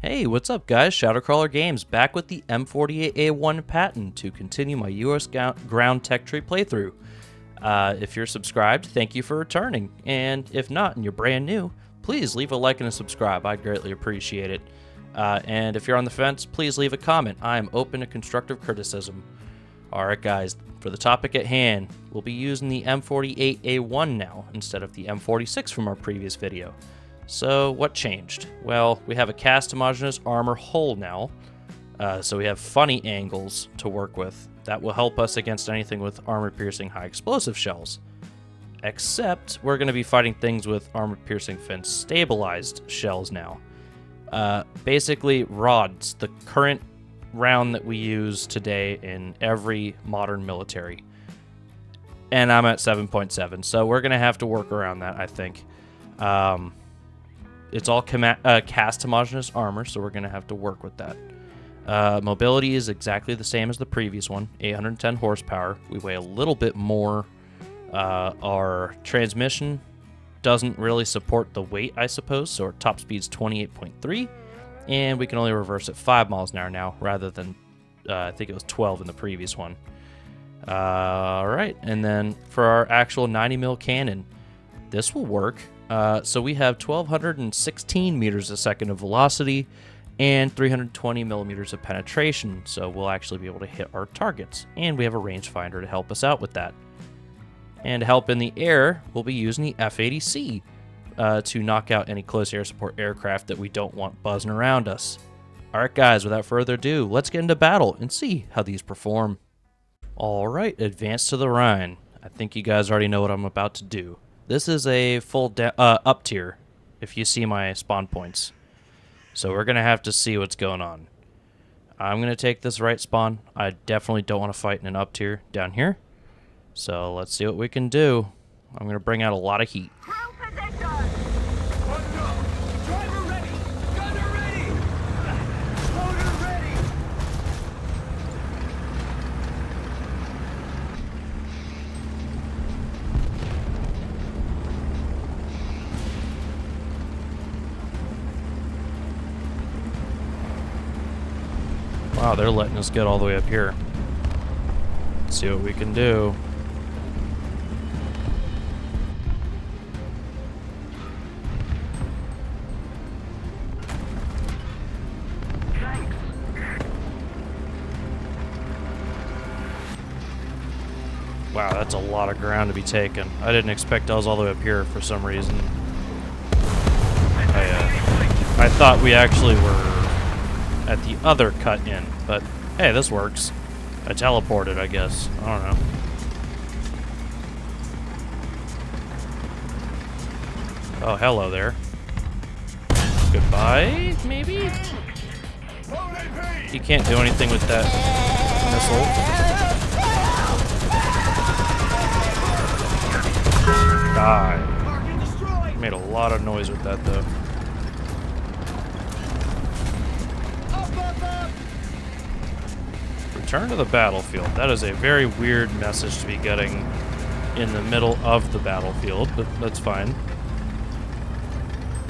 Hey, what's up guys? Shadowcrawler Games back with the M48A1 Patton to continue my US ground tech tree playthrough. If you're subscribed, thank you for returning, and if not and you're brand new, please leave a like and a subscribe. I'd greatly appreciate it. And if you're on the fence, please leave a comment. I am open to constructive criticism. Alright guys, for the topic at hand, we'll be using the M48A1 now instead of the M46 from our previous video. So what changed? Well, we have a cast homogeneous armor hull now, so we have funny angles to work with. That will help us against anything with armor-piercing high explosive shells. Except we're going to be fighting things with armor-piercing fin stabilized shells now. Basically rods, the current round that we use today in every modern military. And I'm at 7.7, so we're going to have to work around that, I think. It's all cast homogeneous armor, so we're going to have to work with that. Mobility is exactly the same as the previous one, 810 horsepower. We weigh a little bit more. Our transmission doesn't really support the weight, I suppose, so our top speed's 28.3, and we can only reverse at 5 miles an hour now, rather than, I think it was 12 in the previous one. Alright, and then for our actual 90mm cannon, this will work. So we have 1,216 meters a second of velocity and 320 millimeters of penetration, so we'll actually be able to hit our targets. And we have a rangefinder to help us out with that. And to help in the air, we'll be using the F-80C to knock out any close air support aircraft that we don't want buzzing around us. Alright guys, without further ado, let's get into battle and see how these perform. Alright, advance to the Rhine. I think you guys already know what I'm about to do. This is a full up tier, if you see my spawn points. So we're going to have to see what's going on. I'm going to take this right spawn. I definitely don't want to fight in an up tier down here. So let's see what we can do. I'm going to bring out a lot of heat. Wow, they're letting us get all the way up here. Let's see what we can do. Wow, that's a lot of ground to be taken. I didn't expect I was all the way up here for some reason. I thought we actually were at the other cut in, but hey, this works. I teleported, I guess. I don't know. Oh, hello there. Goodbye, maybe? You can't do anything with that missile. Die. Made a lot of noise with that, though. Return to the battlefield. That is a very weird message to be getting in the middle of the battlefield, but that's fine.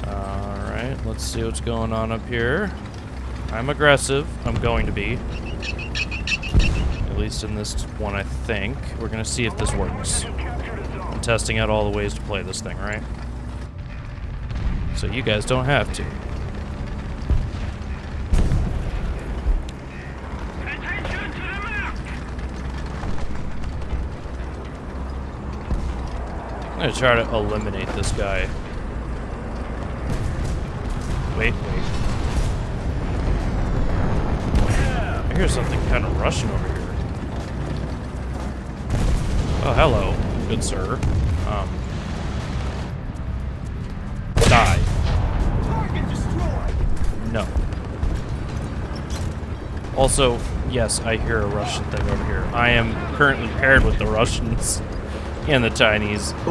Alright, let's see what's going on up here. I'm aggressive. I'm going to be. At least in this one, I think. We're going to see if this works. I'm testing out all the ways to play this thing, right? So you guys don't have to. I'm gonna try to eliminate this guy. Wait. I hear something kind of rushing over here. Oh, hello, good sir. Die. No. Also, yes, I hear a Russian thing over here. I am currently paired with the Russians. And the Chinese. Man.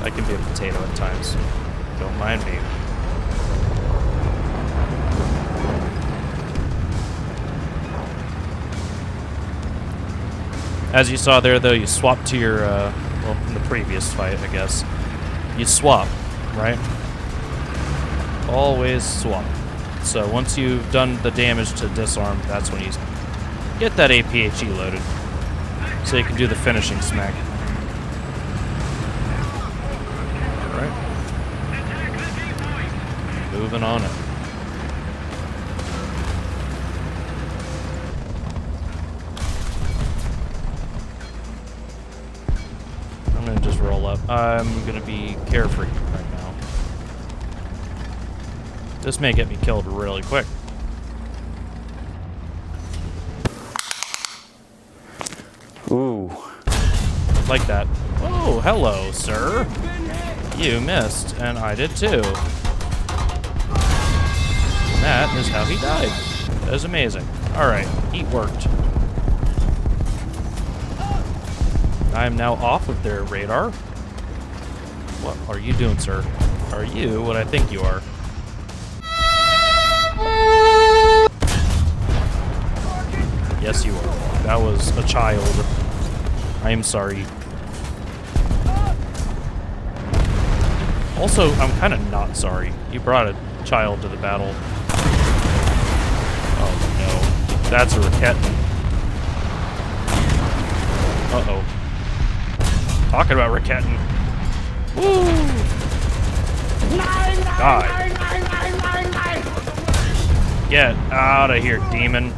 I can be a potato at times. Don't mind me. As you saw there, though, you swap to your, well, in the previous fight, I guess. You swap, right? Always swap. So once you've done the damage to disarm, that's when you get that APHE loaded. So you can do the finishing smack. Alright. Moving on up. I'm gonna just roll up. I'm gonna be carefree right now. This may get me killed really quick. Ooh. Like that. Oh, hello, sir. You missed, and I did too. That is how he died. That is amazing. Alright, heat worked. I am now off of their radar. What are you doing, sir? Are you what I think you are? Yes, you are. That was a child. I am sorry. Also, I'm kind of not sorry. You brought a child to the battle. Oh, no. That's a Raketen. Uh-oh. Talking about Raketen. Woo! God. Get out of here, demon.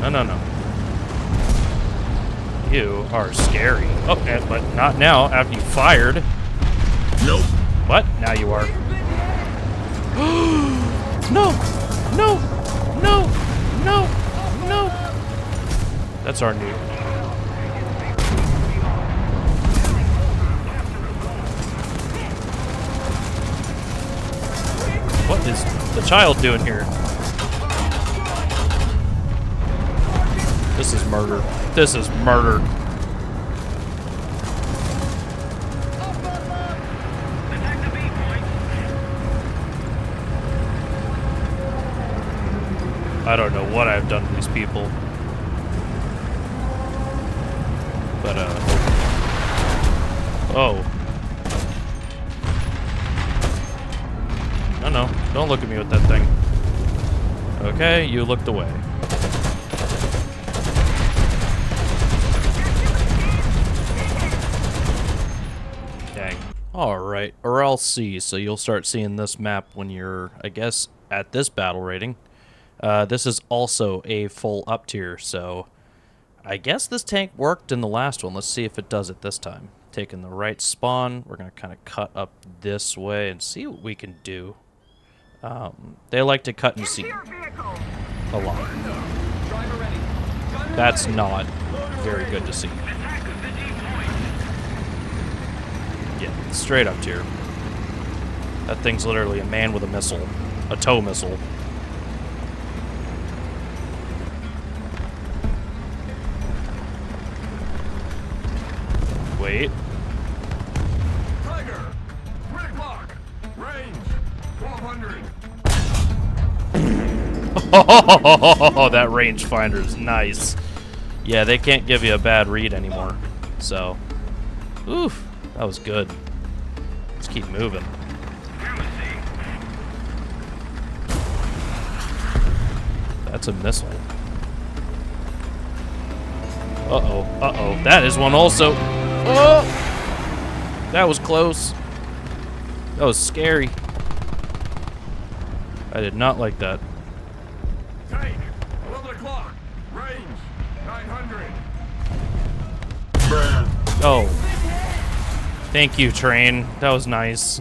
No, no, no. You are scary. Oh, but not now, after you fired. Nope. What? Now you are. No! No! No! No! No! That's our new. What is the child doing here? This is murder. This is murder. I don't know what I've done to these people. But, oh. No, don't look at me with that thing. Okay, you looked away. Dang. Alright, or I'll see. So you'll start seeing this map when you're, I guess, at this battle rating. This is also a full up tier, so I guess this tank worked in the last one. Let's see if it does it this time. Taking the right spawn, we're going to kind of cut up this way and see what we can do. They like to cut and see a lot. That's not very good to see. Yeah, straight up tier. That thing's literally a man with a missile. A tow missile. Wait. Tiger, red lock, range 1200. Oh, that rangefinder is nice. Yeah, they can't give you a bad read anymore. So, oof, that was good. Let's keep moving. That's a missile. Uh-oh, uh-oh. That is one also. Oh! That was close. That was scary. I did not like that. Tank, 11 o'clock, range 900. Oh. Thank you, train. That was nice.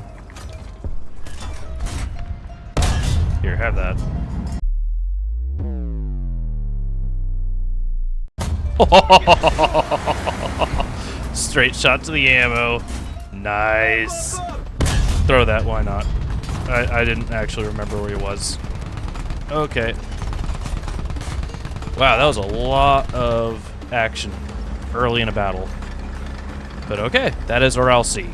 Here, have that. Straight shot to the ammo. Nice. Throw that, why not? I didn't actually remember where he was. Okay. Wow, that was a lot of action early in a battle. But okay, that is our LC.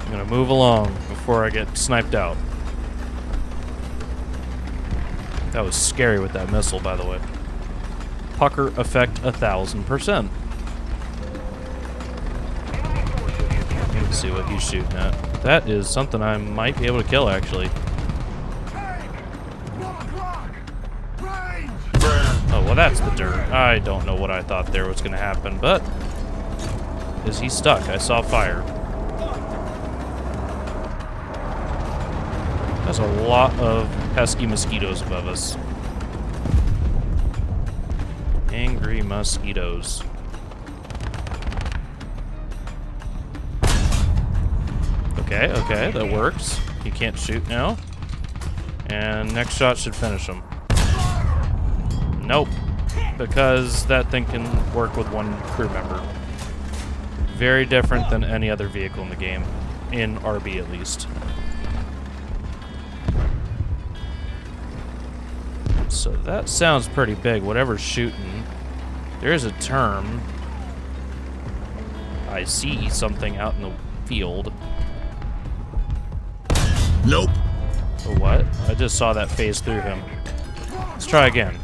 I'm gonna move along before I get sniped out. That was scary with that missile, by the way. Pucker effect 1000%. Let's see what he's shooting at. That is something I might be able to kill, actually. Oh, well, that's the dirt. I don't know what I thought there was going to happen, but... Is he stuck? I saw fire. There's a lot of pesky mosquitoes above us. Angry mosquitoes. Okay, okay, that works. He can't shoot now. And next shot should finish him. Nope. Because that thing can work with one crew member. Very different than any other vehicle in the game. In RB, at least. So that sounds pretty big. Whatever's shooting. There's a term. I see something out in the field. Nope. Or what? I just saw that phase through him. Let's try again.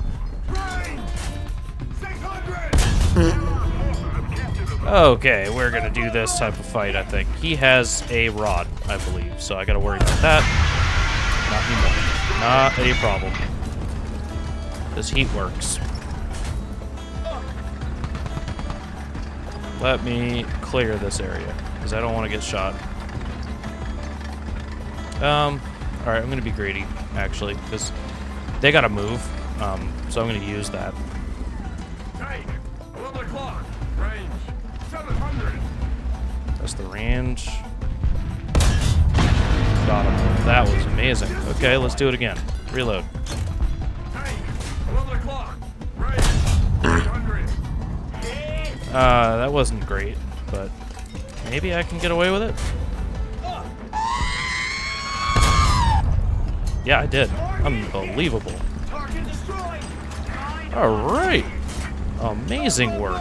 Okay, we're gonna do this type of fight, I think. He has a rod, I believe, so I gotta worry about that. Not anymore. Not a problem. This heat works. Let me clear this area, because I don't want to get shot. Alright, I'm gonna be greedy, actually, because they gotta move, so I'm gonna use that. Hey, 11 o'clock. Range 700. That's the range. Got him. That was amazing. Okay, let's do it again. Reload. Hey, 11 o'clock. Range 800. That wasn't great, but maybe I can get away with it? Yeah, I did. Unbelievable. Alright. Amazing work.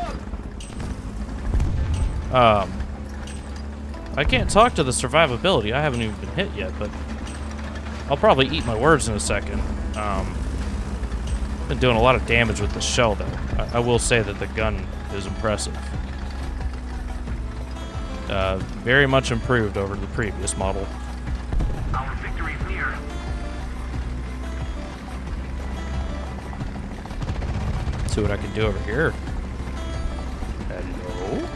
I can't talk to the survivability. I haven't even been hit yet, but I'll probably eat my words in a second. Been doing a lot of damage with the shell, though. I will say that the gun is impressive. Very much improved over the previous model. Our victory is near. Let's see what I can do over here. Hello?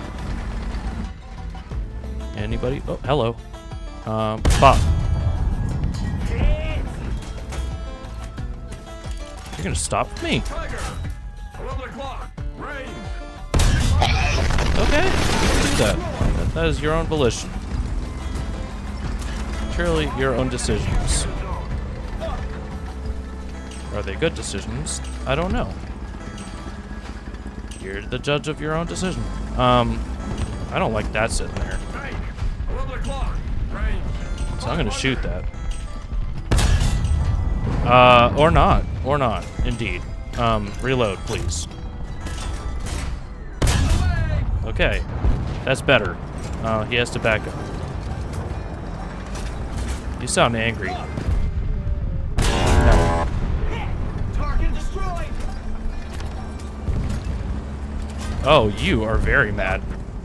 Anybody? Oh, hello. Bob. You're gonna stop me? Tiger, 11 o'clock. Range. Okay, you can do that. That is your own volition. Surely your own decisions. Are they good decisions? I don't know. You're the judge of your own decision. I don't like that sitting there. Hey, 11 o'clock. Range. So I'm gonna shoot that. Or not. Or not, indeed. Reload, please. Okay. That's better. He has to back up. You sound angry. No. Target destroyed. Oh, you are very mad.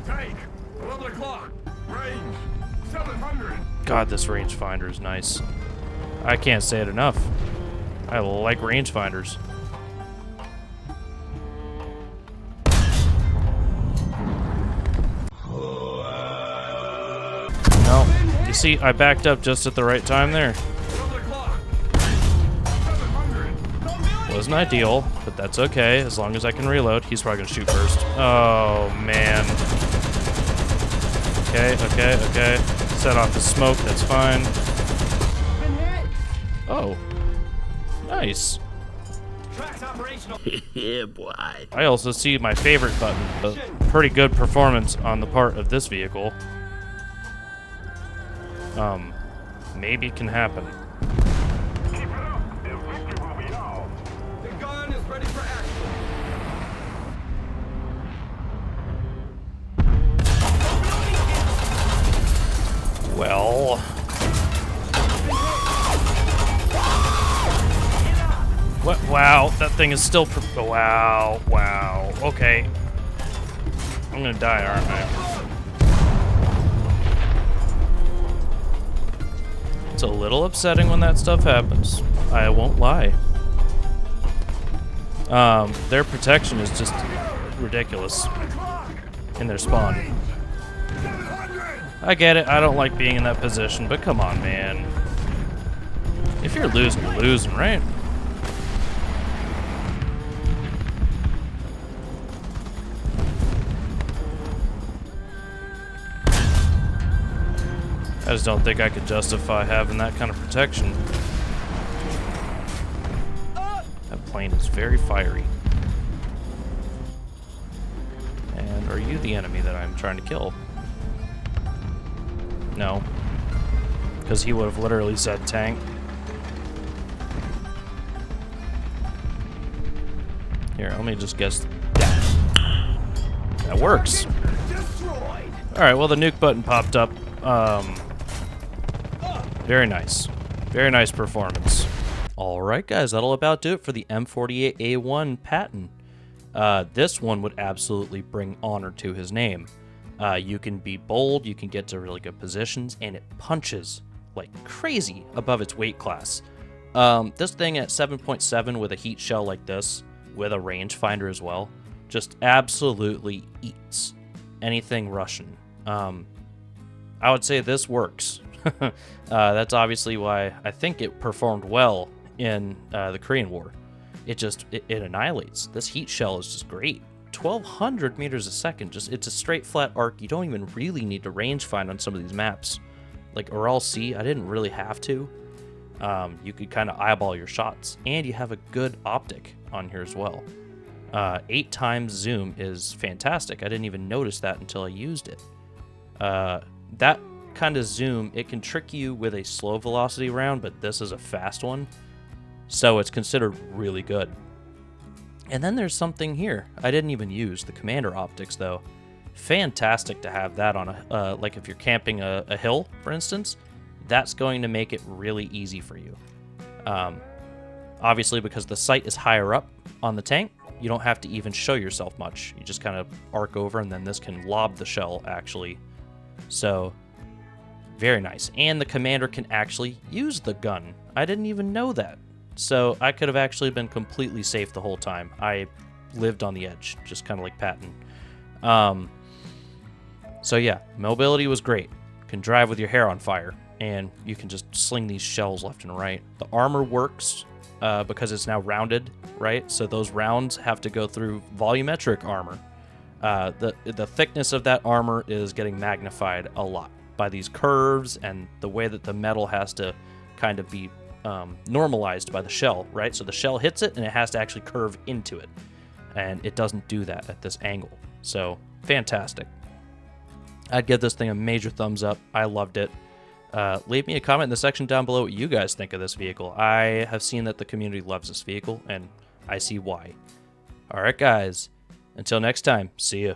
Take 11 o'clock. Range 700. God, this rangefinder is nice. I can't say it enough. I like rangefinders. No, you see, I backed up just at the right time there. 11 o'clock. 700. Wasn't ideal, but that's okay, as long as I can reload. He's probably gonna shoot first. Oh, man. Okay. Set off the smoke, that's fine. Oh. Nice. Tracks operational. Yeah, boy. I also see my favorite button, a pretty good performance on the part of this vehicle. Maybe can happen. Keep it up. The victory will be ours. The gun is ready for action. Well. What? Wow, that thing is still. Wow. Okay. I'm gonna die, aren't I? It's a little upsetting when that stuff happens. I won't lie. Their protection is just ridiculous in their spawn. I get it. I don't like being in that position, but come on, man. If you're losing, you're losing, right? I just don't think I could justify having that kind of protection. That plane is very fiery. And are you the enemy that I'm trying to kill? No. Because he would have literally said tank. Here, let me just guess. That works. Alright, well the nuke button popped up. Very nice. Very nice performance. Alright guys, that'll about do it for the M48A1 Patton. This one would absolutely bring honor to his name. You can be bold, you can get to really good positions, and it punches like crazy above its weight class. This thing at 7.7 with a heat shell like this, with a rangefinder as well, just absolutely eats anything Russian. I would say this works. That's obviously why I think it performed well in the Korean War. It annihilates. This heat shell is just great. 1,200 meters a second. It's a straight flat arc. You don't even really need to rangefind on some of these maps. Like Ural Sea, I didn't really have to. You could kind of eyeball your shots, and you have a good optic on here as well. 8 times zoom is fantastic. I didn't even notice that until I used it. That kind of zoom, it can trick you with a slow velocity round, but this is a fast one, so it's considered really good. And then there's something here I didn't even use, the commander optics though. Fantastic to have that on a like if you're camping a hill, for instance. That's going to make it really easy for you. Obviously, because the sight is higher up on the tank, you don't have to even show yourself much. You just kind of arc over, and then this can lob the shell, actually. So, very nice. And the commander can actually use the gun. I didn't even know that. So, I could have actually been completely safe the whole time. I lived on the edge, just kind of like Patton. So, yeah, mobility was great. Can drive with your hair on fire, and you can just sling these shells left and right. The armor works because it's now rounded, right? So those rounds have to go through volumetric armor. The thickness of that armor is getting magnified a lot by these curves and the way that the metal has to kind of be normalized by the shell, right? So the shell hits it and it has to actually curve into it, and it doesn't do that at this angle. So fantastic. I'd give this thing a major thumbs up. I loved it. Leave me a comment in the section down below what you guys think of this vehicle. I have seen that the community loves this vehicle, and I see why. Alright guys, until next time, see ya.